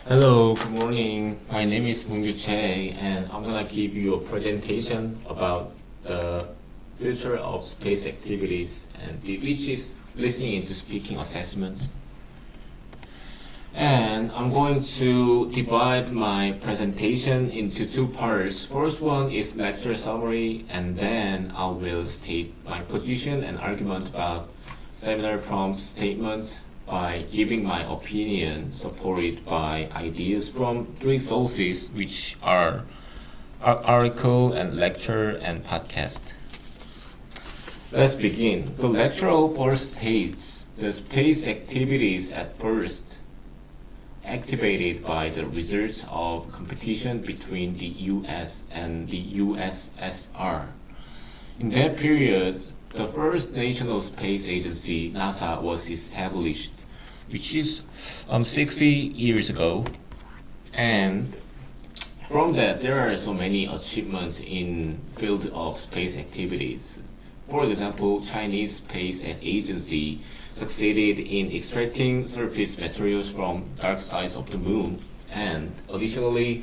Hello, good morning. My name is Bungju Che, and I'm gonna give you a presentation about the future of space activities, which is listening to speaking assessment. And I'm going to divide my presentation into two parts. First one is lecture summary, and then I will state my position and argument about seminar prompt statements by giving my opinion supported by ideas from three sources, which are article and lecture and podcast. Let's begin. The lecture first states the space activities at first activated by the results of competition between the US and the USSR. In that period, the first National Space Agency, NASA, was established, which is 60 years ago. And from that, there are so many achievements in field of space activities. For example, Chinese Space Agency succeeded in extracting surface materials from dark sides of the moon, and additionally,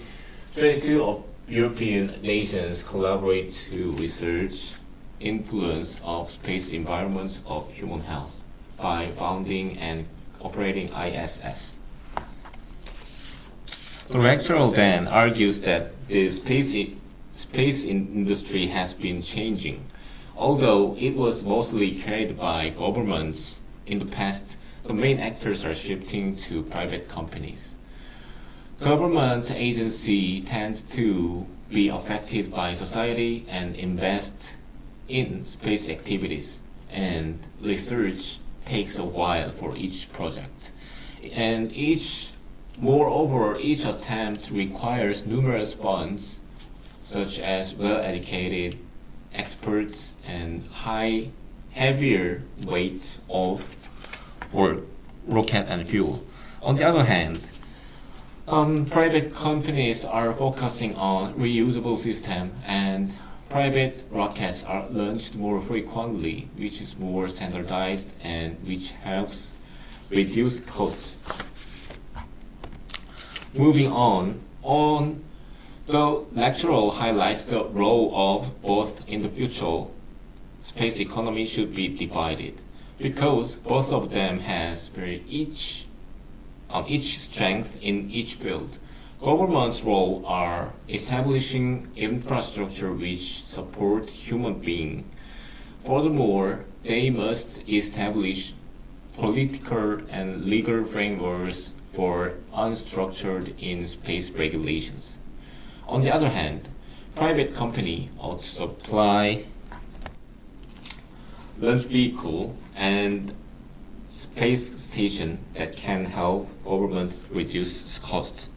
22 of European nations collaborate to research influence of space environments of human health by founding and operating ISS. The lecturer then argues that the space industry has been changing. Although it was mostly carried by governments in the past, the main actors are shifting to private companies. Government agency tends to be affected by society and invest in space activities, and research takes a while for each project. And moreover, each attempt requires numerous funds, such as well-educated experts and heavier weight of rocket and fuel. On the other hand, private companies are focusing on reusable system, and private rockets are launched more frequently, which is more standardized and which helps reduce costs. Moving on, the lecturer highlights the role of both in the future. Space economy should be divided because both of them has each strength in each field. Government's role are establishing infrastructure which support human beings. Furthermore, they must establish political and legal frameworks for unstructured in space regulations. On the other hand, private company ought supply launch vehicle and space station that can help governments reduce costs.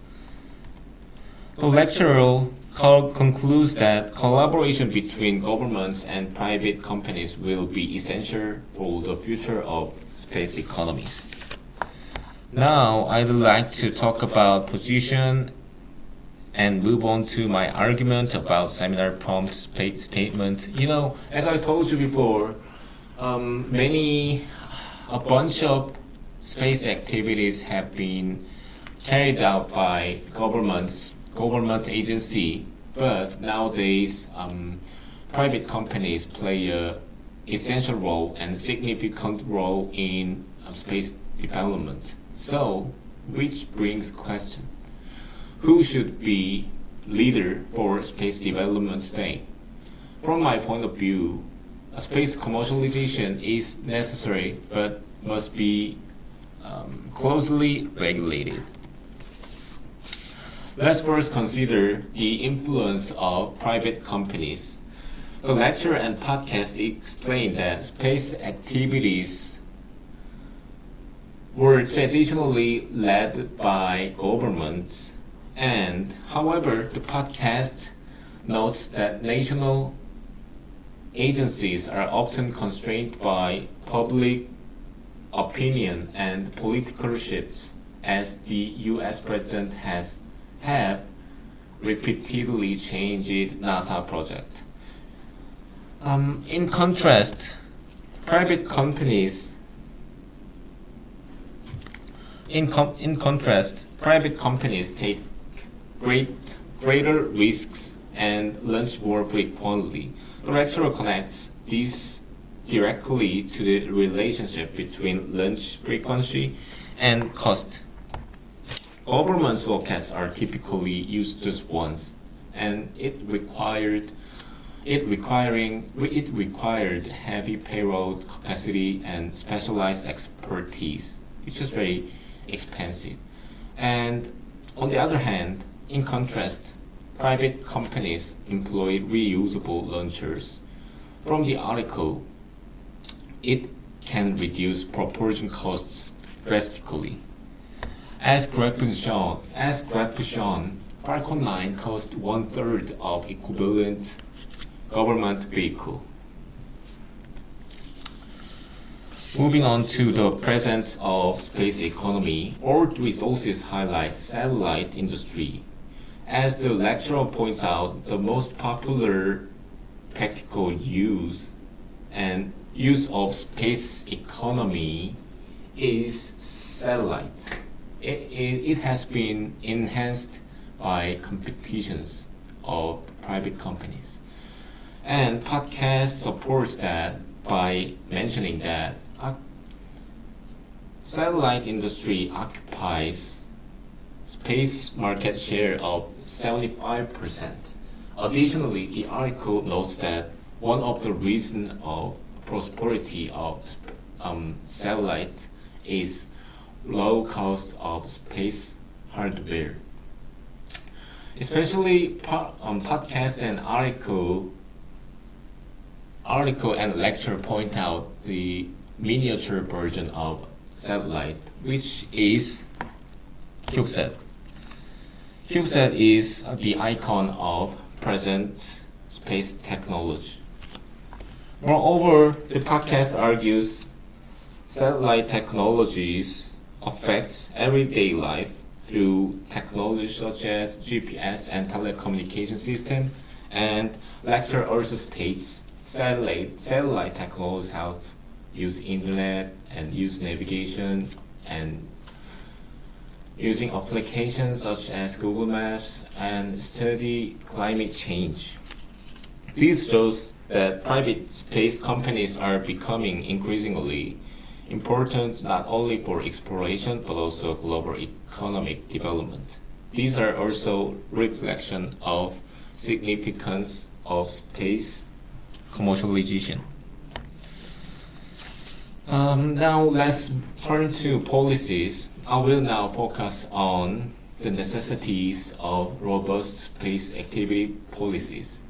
The lecturer concludes that collaboration between governments and private companies will be essential for the future of space economies. Now, I'd like to talk about position and move on to my argument about seminar prompt statements. As I told you before, a bunch of space activities have been carried out by government agency, but nowadays private companies play a essential role and significant role in space development. So, which brings question: who should be leader for space development today? From my point of view, space commercialization is necessary but must be closely regulated. Let's first consider the influence of private companies. The lecture and podcast explain that space activities were traditionally led by governments, and however, the podcast notes that national agencies are often constrained by public opinion and political shifts, as the US president have repeatedly changed NASA project. In contrast, private companies In contrast, private companies take greater risks and launch more frequently. The lecturer connects this directly to the relationship between launch frequency and cost. Government forecasts are typically used just once, and it required heavy payroll capacity and specialized expertise, which is very expensive. And on the other hand, in contrast, private companies employ reusable launchers. From the article, it can reduce propulsion costs drastically. As graph shown, Falcon 9 cost one-third of equivalent government vehicle. Moving on to the presence of space economy, Earth resources highlight satellite industry. As the lecturer points out, the most popular practical use of space economy is satellite. It has been enhanced by competitions of private companies. And podcast supports that by mentioning that satellite industry occupies space market share of 75%. Additionally, the article notes that one of the reasons of prosperity of satellite is low cost of space hardware. Especially podcast and article and lecture point out the miniature version of satellite, which is CubeSat. CubeSat is the icon of present space technology. Moreover, the podcast argues satellite technologies affects everyday life through technology such as GPS and telecommunication system, and lecture also states satellite technologies help use internet and use navigation and using applications such as Google Maps and study climate change. This shows that private space companies are becoming increasingly important not only for exploration but also global economic development. These are also reflection of significance of space commercialization. Now let's turn to policies. I will now focus on the necessities of robust space activity policies.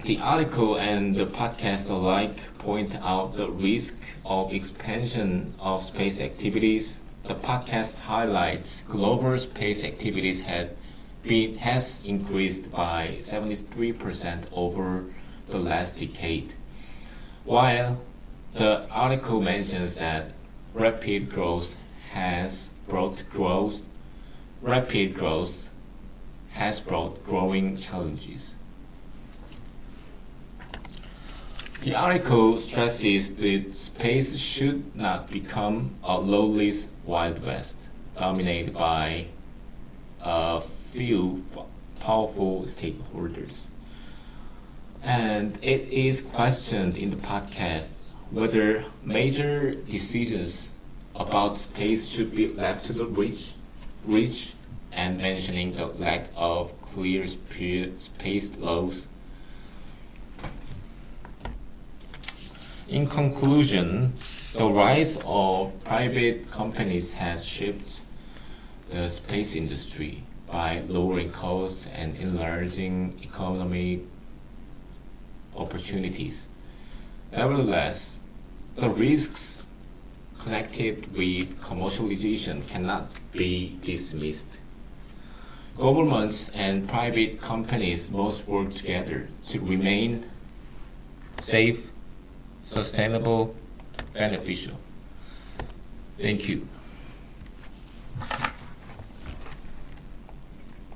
The article and the podcast alike point out the risk of expansion of space activities. The podcast highlights global space activities has increased by 73% over the last decade, while the article mentions that rapid growth has brought growing challenges. The article stresses that space should not become a lawless Wild West, dominated by a few powerful stakeholders. And it is questioned in the podcast whether major decisions about space should be left to the rich, and mentioning the lack of clear space laws. In conclusion, the rise of private companies has shaped the space industry by lowering costs and enlarging economic opportunities. Nevertheless, the risks connected with commercialization cannot be dismissed. Governments and private companies must work together to remain safe, sustainable, beneficial. Thank you.